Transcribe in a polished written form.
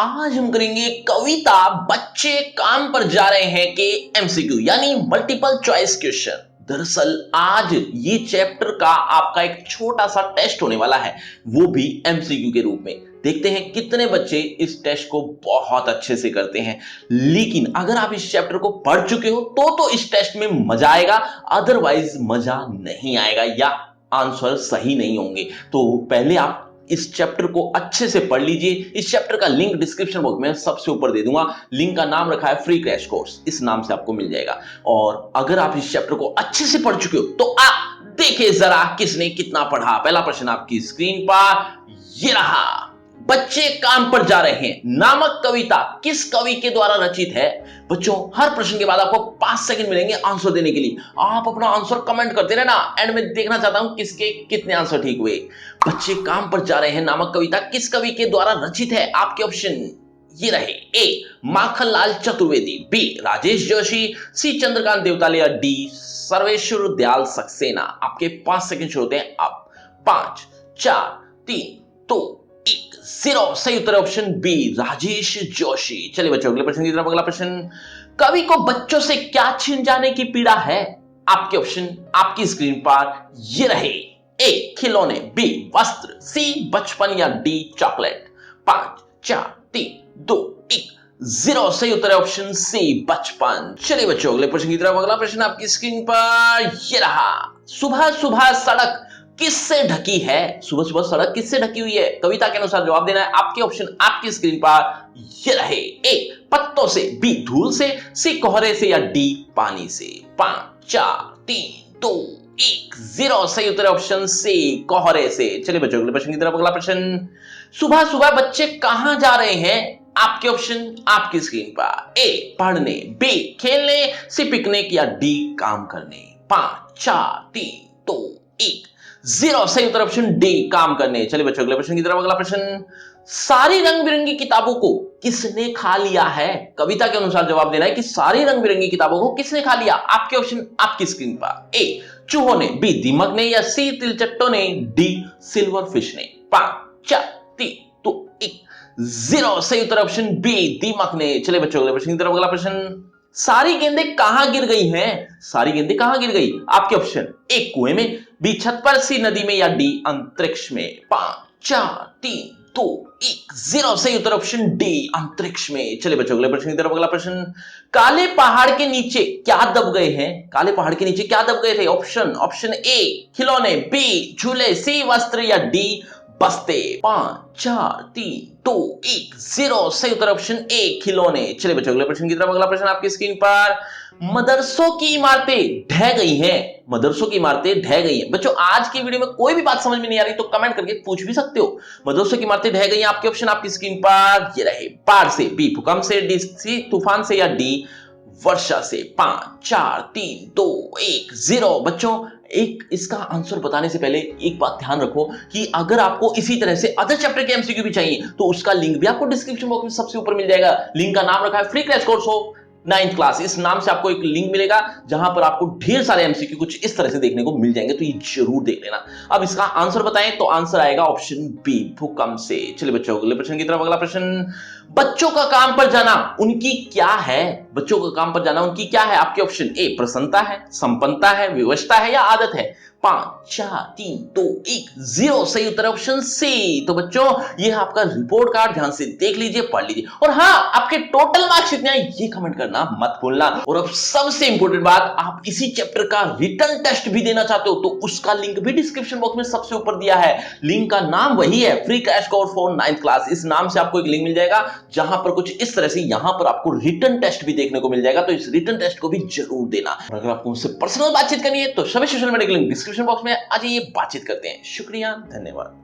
आज हम करेंगे कविता बच्चे काम पर जा रहे हैं के एमसीक्यू यानी मल्टीपल चॉइस क्वेश्चन। दरअसल आज ये चैप्टर का आपका एक छोटा सा टेस्ट होने वाला है, वो भी एमसीक्यू के रूप में। देखते हैं कितने बच्चे इस टेस्ट को बहुत अच्छे से करते हैं। लेकिन अगर आप इस चैप्टर को पढ़ चुके हो तो इस टेस्ट में मजा आएगा, अदरवाइज मजा नहीं आएगा या आंसर सही नहीं होंगे। तो पहले आप इस चैप्टर को अच्छे से पढ़ लीजिए। इस चैप्टर का लिंक डिस्क्रिप्शन बॉक्स में सबसे ऊपर दे दूंगा। लिंक का नाम रखा है फ्री क्रैश कोर्स, इस नाम से आपको मिल जाएगा। और अगर आप इस चैप्टर को अच्छे से पढ़ चुके हो तो आप देखिए जरा किसने कितना पढ़ा। पहला प्रश्न आपकी स्क्रीन पर ये रहा। बच्चे काम पर जा रहे हैं नामक कविता किस कवि के द्वारा रचित है? बच्चों, हर प्रश्न के बाद आपको 5 सेकंड मिलेंगे आंसर देने के लिए। आप अपना आंसर कमेंट करते रहना, एंड में देखना चाहता हूं किसके कितने आंसर ठीक हुए। बच्चे काम पर जा रहे हैं नामक कविता किस कवि के द्वारा रचित है? आपके ऑप्शन ये रहे। ए माखनलाल चतुर्वेदी, बी राजेश जोशी, सी चंद्रकांत देवताले, डी सर्वेश्वर दयाल सक्सेना। आपके 5 सेकंड शुरू होते हैं अब। 5 4 3 2 1 0। सही उत्तर ऑप्शन बी राजेश जोशी। चलिए बच्चों अगले प्रश्न की तरफ। अगला प्रश्न, कवि को बच्चों से क्या छीन जाने की पीड़ा है? आपके ऑप्शन आपकी स्क्रीन पर ये रहे। ए खिलौने, बी वस्त्र, सी बचपन या डी चॉकलेट। 5 4 3 2 1 0। सही उत्तर है ऑप्शन सी बचपन। चलिए बच्चों अगले प्रश्न की तरफ। अगला प्रश्न आपकी स्क्रीन पर ये रहा। सुबह सुबह सड़क किससे ढकी है? सुबह सुबह सड़क किससे ढकी हुई है? कविता के अनुसार जवाब देना है। आपके ऑप्शन आपकी स्क्रीन पर ये रहे। ए पत्तों से, बी धूल से, सी कोहरे से या डी पानी से। 5 4 3 2 1 0। सही उत्तर ऑप्शन सी कोहरे से। चलिए बच्चों अगले प्रश्न की तरफ। अगला प्रश्न, सुबह सुबह बच्चे कहां जा रहे हैं? आपके ऑप्शन आपकी स्क्रीन पर। ए पढ़ने, बी खेलने, सी पिकनिक या डी काम करने। 5 4 3 2 1 0। सही उत्तर ऑप्शन डी काम करने। चलिए बच्चों अगले प्रश्न की तरफ। अगला प्रश्न, सारी रंग बिरंगी किताबों को किसने खा लिया है? कविता के अनुसार जवाब देना है कि सारी रंग बिरंगी किताबों को किसने खा लिया? आपके ऑप्शन आपकी स्क्रीन पर। ए चूहों ने, बी दीमक ने या सी तिलचट्टों ने, डी सिल्वर फिश ने। 5 4 3 2 1 0। सही उत्तर ऑप्शन बी दीमक ने। चलिए बच्चों अगले प्रश्न की तरफ। अगला प्रश्न, सारी गेंदें कहां गिर गई हैं? सारी गेंदें कहां गिर गई? आपके ऑप्शन, एक कुएं में, बी छत पर, सी नदी में या डी अंतरिक्ष में। 5 4 3 2 1 0। सही उत्तर ऑप्शन डी अंतरिक्ष में। चलिए बच्चों अगले प्रश्न की तरफ। अगला प्रश्न, काले पहाड़ के नीचे क्या दब गए हैं? काले पहाड़ के नीचे क्या दब गए थे? ऑप्शन ए खिलौने, बी झूले, सी वस्त्र या डी बस्ते। 5 4 3 2 1 0। सही उत्तर ऑप्शन ए खिलौने। चलिए बच्चों अगले प्रश्न की तरफ। अगला प्रश्न आपकी स्क्रीन पर, मदरसों की इमारतें ढह गई हैं। मदरसों की इमारतें ढह गई हैं। बच्चों आज की वीडियो में कोई भी बात समझ में नहीं आ रही तो कमेंट करके पूछ भी सकते हो। मदरसों की इमारतें ढह गई हैं। आपके ऑप्शन आपकी स्क्रीन पर ये रहे। बाढ़ से, बी भूकंप से, डी सी तूफान से या डी वर्षा से। 5 4 3 2 1 0। बच्चों एक इसका आंसर बताने से पहले एक बात ध्यान रखो कि अगर आपको इसी तरह से अदर चैप्टर के एमसीक्यू भी चाहिए तो उसका लिंक भी आपको डिस्क्रिप्शन बॉक्स में सबसे ऊपर मिल जाएगा। लिंक का नाम रखा है फ्री क्रैश कोर्स हो 9th क्लास, इस नाम से आपको एक लिंक मिलेगा जहां पर आपको ढेर सारे एमसीक्यू कुछ इस तरह से देखने को मिल जाएंगे, तो ये जरूर देख लेना। अब इसका आंसर बताएं तो आंसर आएगा ऑप्शन बी भूकंप से। चलिए बच्चों अगले प्रश्न की तरफ। अगला प्रश्न, बच्चों का काम पर जाना उनकी क्या है? बच्चों का काम पर जाना उनकी क्या है? आपके ऑप्शन, ए प्रसन्नता है, संपन्नता है, विवशता है या आदत है। 5 4 3 2 1 0। सही उत्तर ऑप्शन सी। तो बच्चों ये आपका रिपोर्ट कार्ड, ध्यान से देख लीजिए, पढ़ लीजिए, और हाँ आपके टोटल मार्क्स कितने आए ये कमेंट करना मत भूलना। और अब सबसे इंपॉर्टेंट बात, आप इसी चैप्टर का रिटर्न टेस्ट भी देना चाहते हो तो उसका लिंक भी डिस्क्रिप्शन बॉक्स में सबसे ऊपर दिया है। लिंक का नाम वही है, free crash course for 9th class. इस नाम से आपको एक लिंक मिल जाएगा जहां पर कुछ इस तरह से यहां पर आपको रिटर्न टेस्ट भी देखने को मिल जाएगा, तो इस रिटर्न टेस्ट को भी जरूर देना। और अगर आपको मुझसे पर्सनल बातचीत करनी है तो सभी सोशल मीडिया के लिंक डिस्क्रिप्शन बॉक्स में आ जाइए, बातचीत करते हैं। शुक्रिया, धन्यवाद।